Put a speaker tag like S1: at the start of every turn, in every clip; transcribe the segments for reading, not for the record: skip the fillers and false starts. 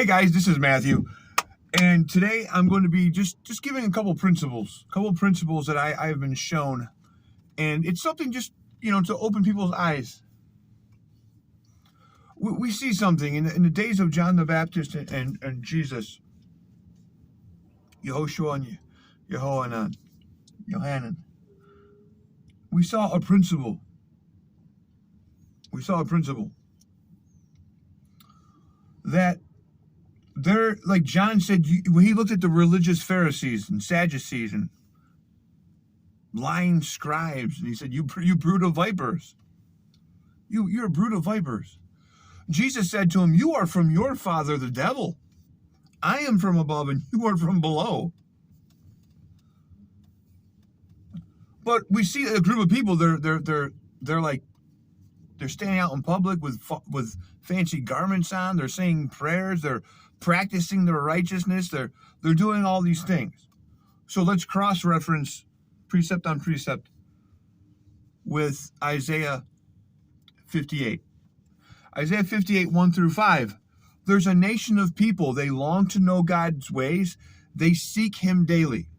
S1: Hey guys, this is Matthew, and today I'm going to be just giving a couple principles that I've been shown, and it's something just to open people's eyes. We see something in the days of John the Baptist and Jesus, Yehoshua and Yohanan. We saw a principle. That they're, like John said, when he looked at the religious Pharisees and Sadducees and lying scribes, and he said, you brood of vipers. You're a brood of vipers. Jesus said to him, you are from your father, the devil. I am from above and you are from below. But we see a group of people, they're standing out in public with fancy garments on. They're saying prayers. They're practicing their righteousness. They're doing all these things. So let's cross-reference precept on precept with Isaiah 58. Isaiah 58, 1 through 5. There's a nation of people. They long to know God's ways. They seek him daily.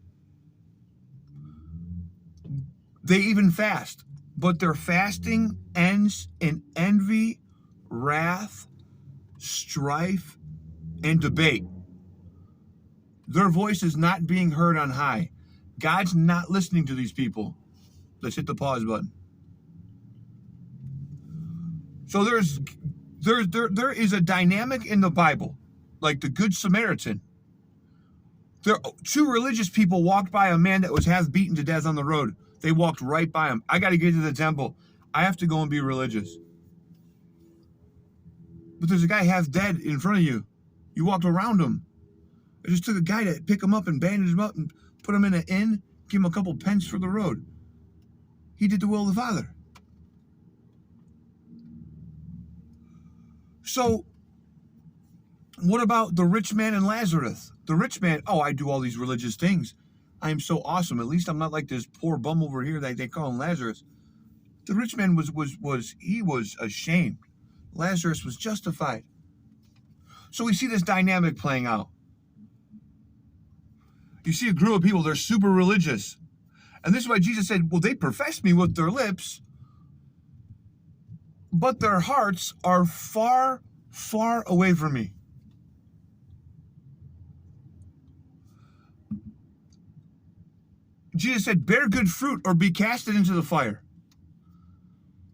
S1: They even fast. But their fasting ends in envy, wrath, strife, and debate. Their voice is not being heard on high. God's not listening to these people. Let's hit the pause button. So there is a dynamic in the Bible, like the Good Samaritan. Two religious people walked by a man that was half beaten to death on the road. They walked right by him. I got to get to the temple. I have to go and be religious. But there's a guy half dead in front of you. You walked around him. It just took a guy to pick him up and bandage him up and put him in an inn, give him a couple pence for the road. He did the will of the Father. So, what about the rich man and Lazarus? The rich man, I do all these religious things. I am so awesome. At least I'm not like this poor bum over here that they call him Lazarus. The rich man was ashamed. Lazarus was justified. So we see this dynamic playing out. You see a group of people, they're super religious. And this is why Jesus said, well, they profess me with their lips, but their hearts are far, far away from me. Jesus said, bear good fruit or be casted into the fire.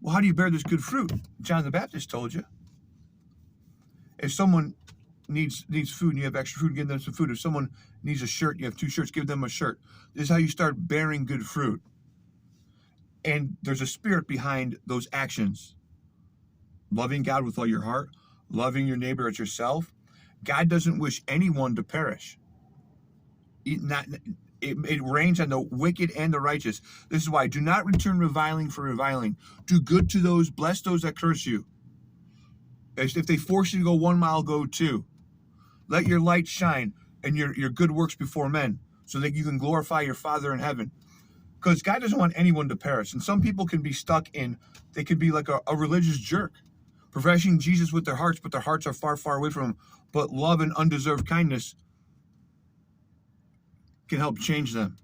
S1: Well, how do you bear this good fruit? John the Baptist told you. If someone needs food and you have extra food, give them some food. If someone needs a shirt, you have 2 shirts, give them a shirt. This is how you start bearing good fruit. And there's a spirit behind those actions. Loving God with all your heart, loving your neighbor as yourself. God doesn't wish anyone to perish. It rains on the wicked and the righteous. This is why, do not return reviling for reviling. Do good to those, bless those that curse you. If they force you to go 1 mile, go 2. Let your light shine and your good works before men, so that you can glorify your Father in heaven. Because God doesn't want anyone to perish. And some people can be stuck they can be like a religious jerk, professing Jesus with their hearts, but their hearts are far, far away from him. But love and undeserved kindness can help change them.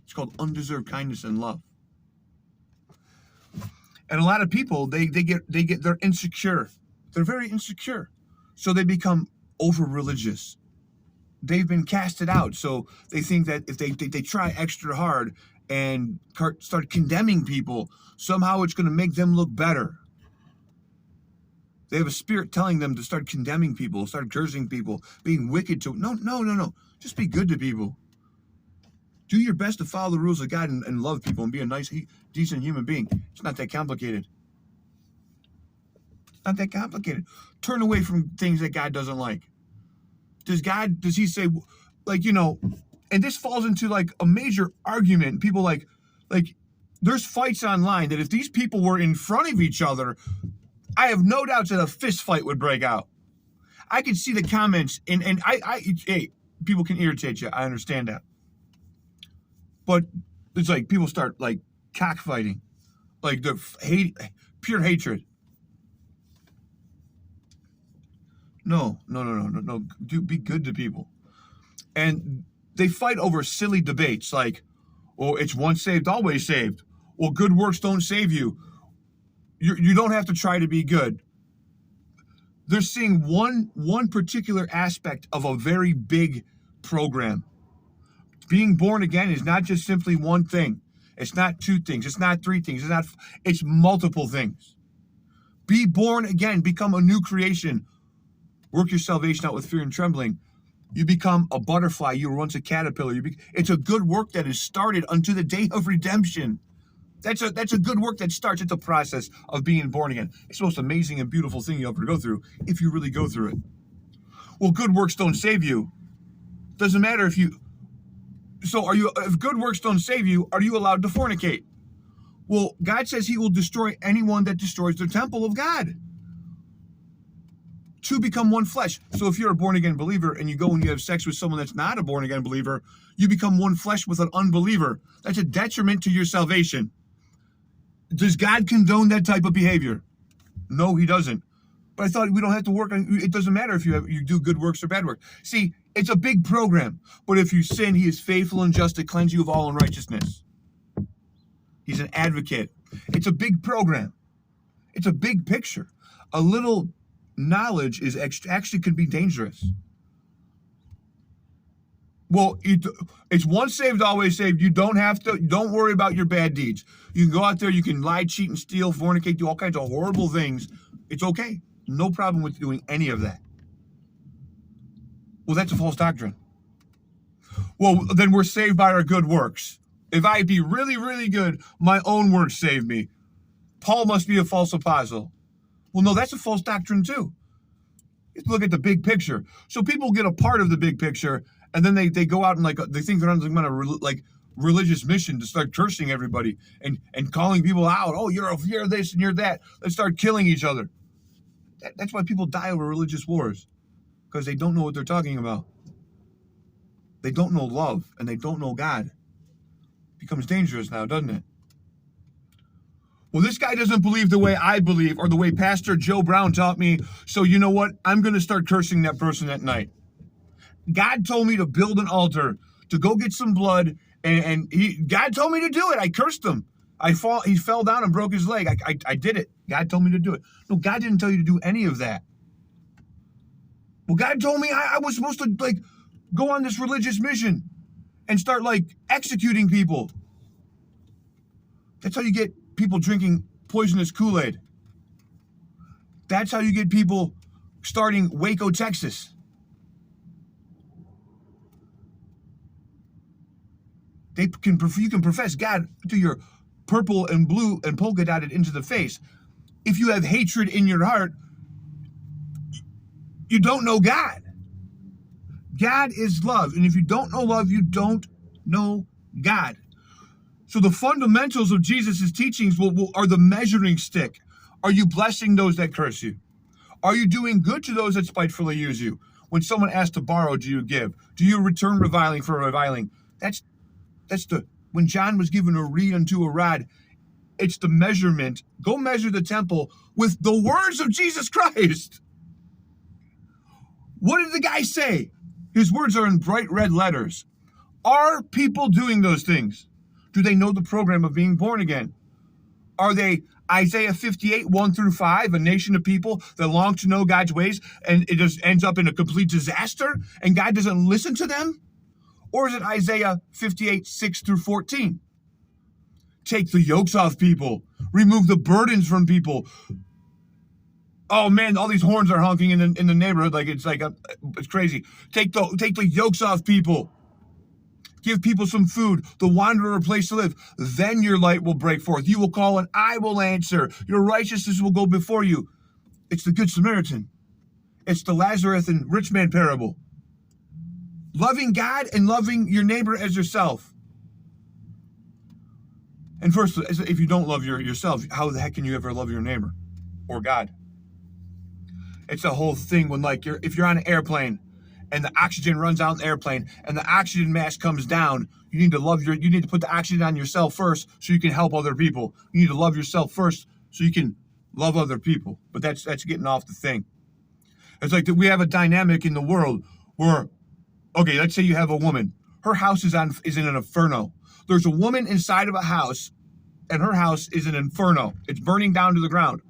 S1: It's called undeserved kindness and love. And a lot of people, they're insecure. They're very insecure. So they become over-religious. They've been casted out. So they think that if they try extra hard and start condemning people, somehow it's going to make them look better. They have a spirit telling them to start condemning people, start cursing people, being wicked to No. Just be good to people. Do your best to follow the rules of God and love people and be a nice, decent human being. It's not that complicated. It's not that complicated. Turn away from things that God doesn't like. Does he say, and this falls into like a major argument. People like there's fights online that if these people were in front of each other, I have no doubts that a fist fight would break out. I could see the comments and hey, people can irritate you. I understand that. But it's like people start like cockfighting, like the pure hatred. No, no, no, no, no, no. Be good to people. And they fight over silly debates like, oh, it's once saved, always saved. Well, good works don't save you. You don't have to try to be good. They're seeing one particular aspect of a very big program. Being born again is not just simply one thing. It's not two things. It's not three things. It's multiple things. Be born again. Become a new creation. Work your salvation out with fear and trembling. You become a butterfly. You were once a caterpillar. It's a good work that is started unto the day of redemption. That's a good work that starts at the process of being born again. It's the most amazing and beautiful thing you'll ever go through if you really go through it. Well, good works don't save you. Doesn't matter if you. So if good works don't save you, are you allowed to fornicate? Well, God says he will destroy anyone that destroys the temple of God. Two become one flesh. So if you're a born again believer and you go and you have sex with someone that's not a born again believer, you become one flesh with an unbeliever. That's a detriment to your salvation. Does God condone that type of behavior? No, he doesn't. But I thought we don't have to work on it. Doesn't matter if you do good works or bad work. See, it's a big program. But if you sin, he is faithful and just to cleanse you of all unrighteousness. He's an advocate. It's a big program. It's a big picture. A little knowledge is actually could be dangerous. Well, it's once saved, always saved. You don't worry about your bad deeds. You can go out there, you can lie, cheat, and steal, fornicate, do all kinds of horrible things. It's okay. No problem with doing any of that. Well, that's a false doctrine. Well, then we're saved by our good works. If I be really, really good, my own works save me. Paul must be a false apostle. Well, no, that's a false doctrine too. Look at the big picture. So people get a part of the big picture, and then they go out and they think they're on a religious mission to start cursing everybody and calling people out. Oh, you're this and you're that. Let's start killing each other. That's why people die over religious wars, because they don't know what they're talking about. They don't know love, and they don't know God. It becomes dangerous now, doesn't it? Well, this guy doesn't believe the way I believe or the way Pastor Joe Brown taught me, so you know what? I'm going to start cursing that person at night. God told me to build an altar, to go get some blood, and God told me to do it. I cursed him. He fell down and broke his leg. I did it. God told me to do it. No, God didn't tell you to do any of that. Well, God told me I was supposed to go on this religious mission and start executing people. That's how you get people drinking poisonous Kool-Aid. That's how you get people starting Waco, Texas. You can profess God to your purple and blue and polka dotted into the face. If you have hatred in your heart, you don't know God. God is love. And if you don't know love, you don't know God. So the fundamentals of Jesus' teachings are the measuring stick. Are you blessing those that curse you? Are you doing good to those that spitefully use you? When someone asks to borrow, do you give? Do you return reviling for reviling? When John was given a reed unto a rod, it's the measurement. Go measure the temple with the words of Jesus Christ. What did the guy say? His words are in bright red letters. Are people doing those things? Do they know the program of being born again? Are they Isaiah 58, 1-5, a nation of people that long to know God's ways, and it just ends up in a complete disaster, and God doesn't listen to them? Or is it Isaiah 58, 6-14? Take the yokes off people. Remove the burdens from people. Oh man, all these horns are honking in the neighborhood it's crazy. Take the yokes off people. Give people some food, the wanderer a place to live. Then your light will break forth. You will call and I will answer. Your righteousness will go before you. It's the Good Samaritan. It's the Lazarus and rich man parable. Loving God and loving your neighbor as yourself. And first, if you don't love yourself, how the heck can you ever love your neighbor or God? It's a whole thing when if you're on an airplane and the oxygen runs out in the airplane and the oxygen mask comes down, you need to put the oxygen on yourself first so you can help other people. You need to love yourself first so you can love other people. But that's getting off the thing. It's like that we have a dynamic in the world where, okay, let's say you have a woman. Her house is in an inferno. There's a woman inside of a house, and her house is an inferno. It's burning down to the ground.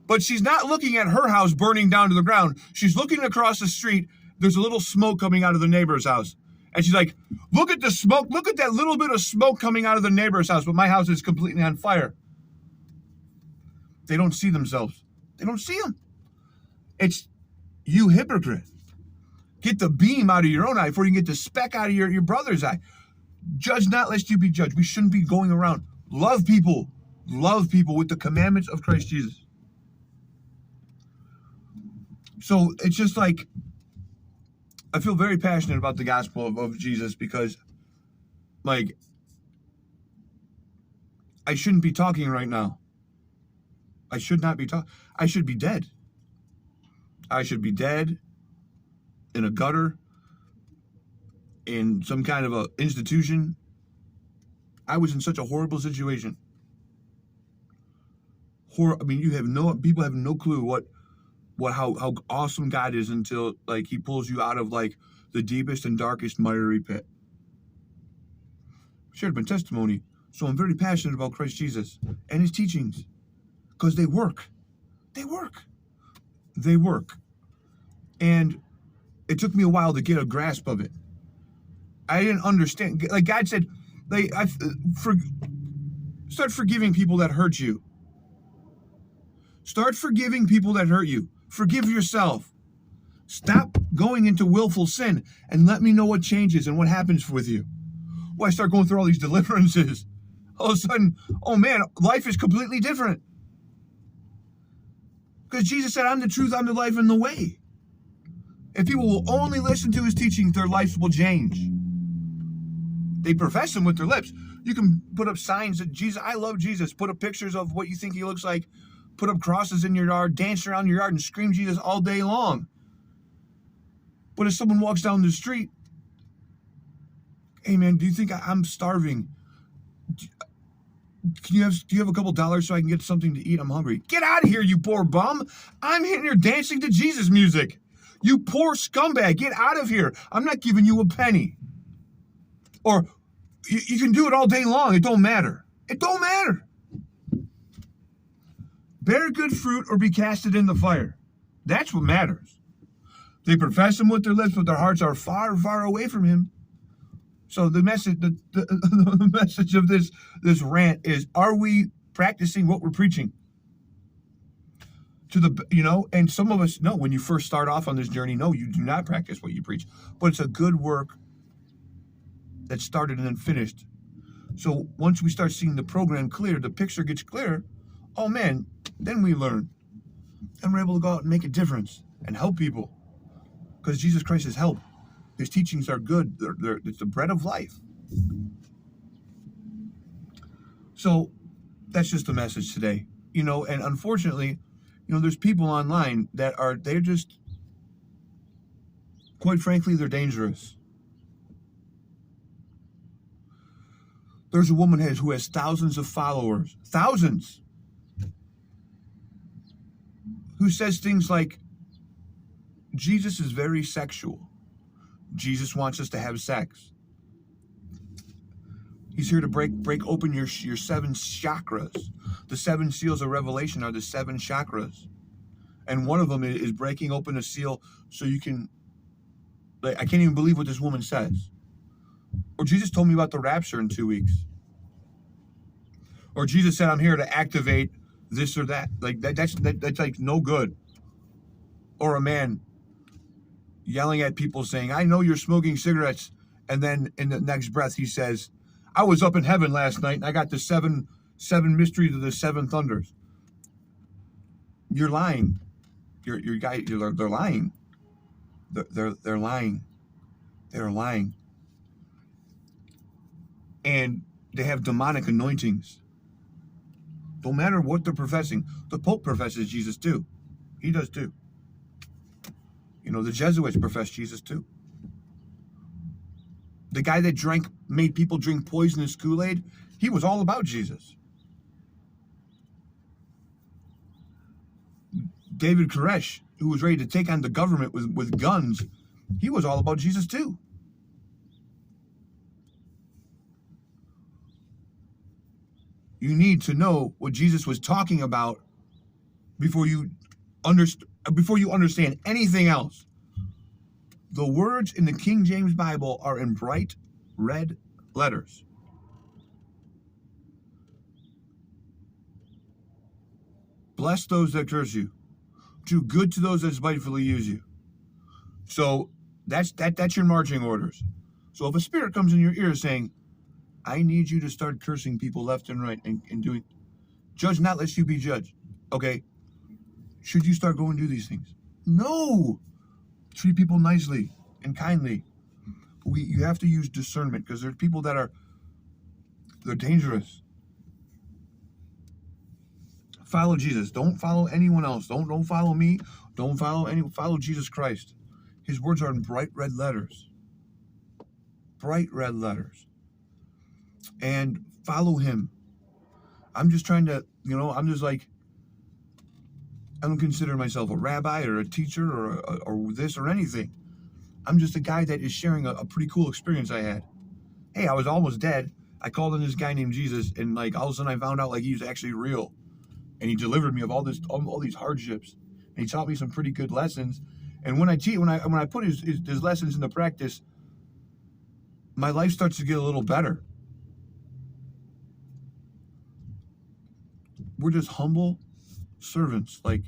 S1: But she's not looking at her house burning down to the ground. She's looking across the street. There's a little smoke coming out of the neighbor's house. And she's like, look at the smoke. Look at that little bit of smoke coming out of the neighbor's house, but my house is completely on fire. They don't see themselves. They don't see them. It's you hypocrite. Get the beam out of your own eye before you can get the speck out of your brother's eye. Judge not lest you be judged. We shouldn't be going around. Love people. Love people with the commandments of Christ Jesus. So it's just like, I feel very passionate about the gospel of Jesus because, like, I shouldn't be talking right now. I should not be talking. I should be dead. I should be dead in a gutter, in some kind of a institution. I was in such a horrible situation. I mean, people have no clue how awesome God is until, like, he pulls you out of, like, the deepest and darkest miry pit. Shared my testimony. So I'm very passionate about Christ Jesus and his teachings because they work. They work. They work. And it took me a while to get a grasp of it. I didn't understand. Like God said, start forgiving people that hurt you. Start forgiving people that hurt you. Forgive yourself. Stop going into willful sin and let me know what changes and what happens with you. Well, I start going through all these deliverances. All of a sudden, oh man, life is completely different. Because Jesus said, I'm the truth, I'm the life, and the way. If people will only listen to his teaching, their lives will change. They profess him with their lips. You can put up signs that Jesus, I love Jesus. Put up pictures of what you think he looks like. Put up crosses in your yard, dance around your yard, and scream Jesus all day long. But if someone walks down the street, hey man, do you think I'm starving? Do you have a couple dollars so I can get something to eat? I'm hungry. Get out of here, you poor bum. I'm here dancing to Jesus music. You poor scumbag, get out of here. I'm not giving you a penny. Or you can do it all day long. It don't matter. It don't matter. Bear good fruit or be casted in the fire. That's what matters. They profess him with their lips, but their hearts are far, far away from him. So the message, the message of this rant is: are we practicing what we're preaching? And some of us know when you first start off on this journey, no, you do not practice what you preach. But it's a good work that started and then finished. So once we start seeing the program clear, the picture gets clear. Oh man, then we learn, and we're able to go out and make a difference and help people, because Jesus Christ is help. His teachings are good. It's the bread of life. So that's just the message today. And unfortunately, there's people online that they're just, quite frankly, they're dangerous. There's a woman who has thousands of followers, thousands, who says things like, Jesus is very sexual. Jesus wants us to have sex. He's here to break open your seven chakras. The seven seals of Revelation are the seven chakras. And one of them is breaking open a seal so you can, I can't even believe what this woman says. Or Jesus told me about the rapture in 2 weeks. Or Jesus said, I'm here to activate this or that. That's like no good. Or a man yelling at people saying, I know you're smoking cigarettes. And then in the next breath, he says, I was up in heaven last night and I got the seven mysteries of the seven thunders. You're lying. They're lying. They're lying. They're lying. And they have demonic anointings. Don't matter what they're professing. The Pope professes Jesus too. He does too. The Jesuits profess Jesus too. The guy that made people drink poisonous Kool-Aid, he was all about Jesus. David Koresh, who was ready to take on the government with guns, he was all about Jesus too. You need to know what Jesus was talking about before you understand anything else. The words in the King James Bible are in bright red letters. Bless those that curse you. Do good to those that spitefully use you. So that's your marching orders. So if a spirit comes in your ear saying, I need you to start cursing people left and right and doing, judge not lest you be judged. Okay. Should you start going to do these things? No. Treat people nicely and kindly. You have to use discernment, because there's people that they're dangerous. Follow Jesus. Don't follow anyone else. Don't follow me. Don't follow Jesus Christ. His words are in bright red letters. Bright red letters. And follow him. I'm just trying to, I'm just like, I don't consider myself a rabbi or a teacher or this or anything. I'm just a guy that is sharing a pretty cool experience I had. Hey, I was almost dead. I called on this guy named Jesus, and like all of a sudden I found out like he was actually real. And he delivered me of all these hardships. And he taught me some pretty good lessons. And when I put his lessons into practice, my life starts to get a little better. We're just humble servants. Like,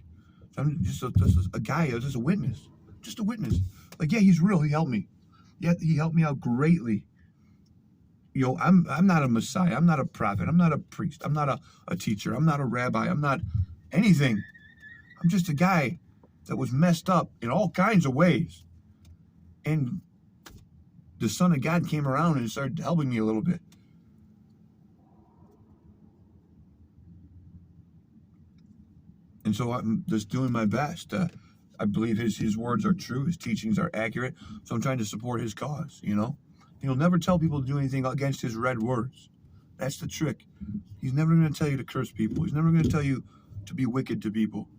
S1: I'm just a guy, just a witness. Just a witness. Like, yeah, he's real. He helped me. Yeah, he helped me out greatly. I'm not a Messiah. I'm not a prophet. I'm not a priest. I'm not a teacher. I'm not a rabbi. I'm not anything. I'm just a guy that was messed up in all kinds of ways. And the Son of God came around and started helping me a little bit. And so I'm just doing my best. I believe his words are true. His teachings are accurate. So I'm trying to support his cause, He'll never tell people to do anything against his red words. That's the trick. He's never going to tell you to curse people. He's never going to tell you to be wicked to people.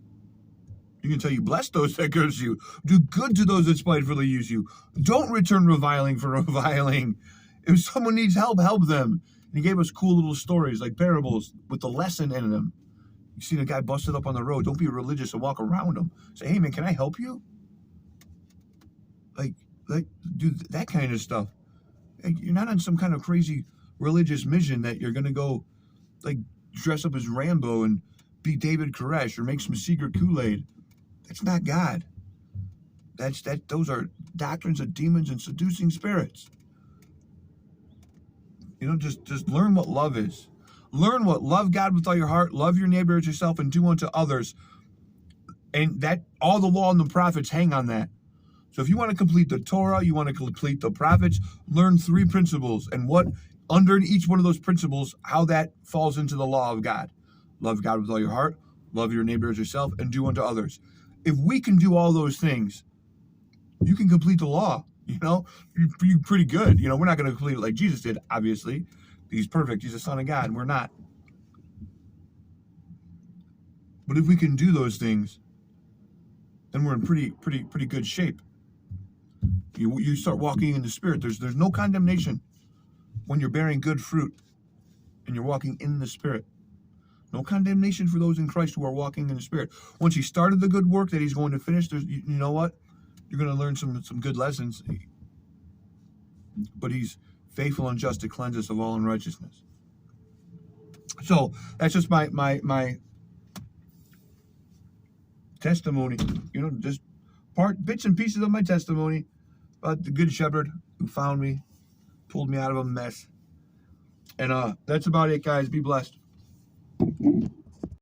S1: He can tell you, bless those that curse you. Do good to those that spitefully use you. Don't return reviling for reviling. If someone needs help, help them. And he gave us cool little stories like parables with the lesson in them. You see a guy busted up on the road, don't be religious and walk around him. Say, hey man, can I help you? Like do that kind of stuff. You're not on some kind of crazy religious mission that you're going to go like dress up as Rambo and be David Koresh or make some secret Kool-Aid. That's not God. Those are doctrines of demons and seducing spirits. Just learn what love is. Learn what love God with all your heart, love your neighbor as yourself, and do unto others. And that all the law and the prophets hang on that. So if you want to complete the Torah, you want to complete the prophets, learn 3 principles and what under each one of those principles, how that falls into the law of God. Love God with all your heart, love your neighbor as yourself, and do unto others. If we can do all those things, you can complete the law. You're pretty good. We're not going to complete it like Jesus did, obviously. He's perfect. He's the Son of God, and we're not. But if we can do those things, then we're in pretty good shape. You start walking in the Spirit. There's no condemnation when you're bearing good fruit and you're walking in the Spirit. No condemnation for those in Christ who are walking in the Spirit. Once he started the good work that he's going to finish, you know what? You're going to learn some good lessons. But he's faithful and just to cleanse us of all unrighteousness. So that's just my testimony. Just bits and pieces of my testimony about the Good Shepherd who found me, pulled me out of a mess. And that's about it, guys. Be blessed.